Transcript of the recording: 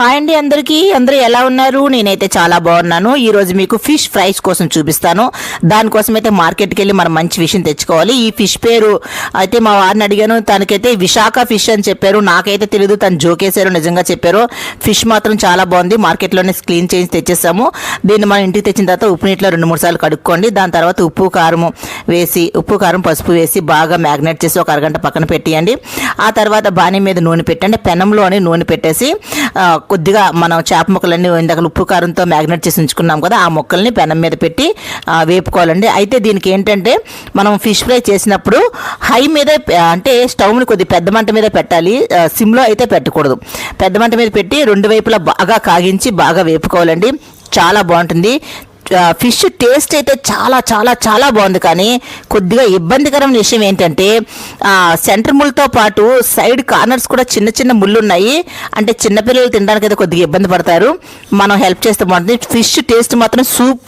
Hi అండి, అందరూ ఎలా ఉన్నారు? నేనైతే చాలా బాగున్నాను. ఈ రోజు మీకు ఫిష్ ఫ్రైస్ కోసం చూపిస్తాను. దానికోసం అయితే మార్కెట్కి వెళ్ళి మనం మంచి విషయం తెచ్చుకోవాలి. ఈ ఫిష్ పేరు అయితే మా వారిని అడిగాను, తనకైతే విశాఖ ఫిష్ అని చెప్పారు. నాకైతే తెలియదు, తను జోకేశారు, నిజంగా చెప్పారు. ఫిష్ మాత్రం చాలా బాగుంది. మార్కెట్లోనే క్లీన్ చేసి తెచ్చేసాము. దీన్ని మనం ఇంటికి తెచ్చిన తర్వాత ఉప్పు నీటిలో 2-3 సార్లు కడుక్కోండి. దాని తర్వాత ఉప్పు కారం పసుపు వేసి బాగా మ్యాగ్నేట్ చేసి ఒక అరగంట పక్కన పెట్టేయండి. ఆ తర్వాత బాణీ మీద నూనె పెట్టండి. పెనంలోని నూనె పెట్టేసి కొద్దిగా మనం చేప ముక్కలన్నీ ఇందాక ఉప్పు కారంతో మ్యాగ్నేట్ చేసి ఉంచుకున్నాం కదా, ఆ ముక్కల్ని పెనం మీద పెట్టి వేపుకోవాలండి. అయితే దీనికి ఏంటంటే మనం ఫిష్ ఫ్రై చేసినప్పుడు హై మీద అంటే స్టవ్ని కొద్ది పెద్ద మంట మీద పెట్టాలి, సిమ్లో అయితే పెట్టకూడదు. పెద్ద మంట మీద పెట్టి 2 వైపులా బాగా కాగించి బాగా వేపుకోవాలండి. చాలా బాగుంటుంది. ఫిష్ టేస్ట్ అయితే చాలా చాలా చాలా బాగుంది. కానీ కొద్దిగా ఇబ్బందికరమైన విషయం ఏంటంటే సెంటర్ ముళ్ళతో పాటు సైడ్ కార్నర్స్ కూడా చిన్న చిన్న ముళ్ళు ఉన్నాయి. అంటే చిన్నపిల్లలు తినడానికి అయితే కొద్దిగా ఇబ్బంది పడతారు. మనం హెల్ప్ చేస్తే బాగుంటుంది. ఫిష్ టేస్ట్ మాత్రం సూపర్.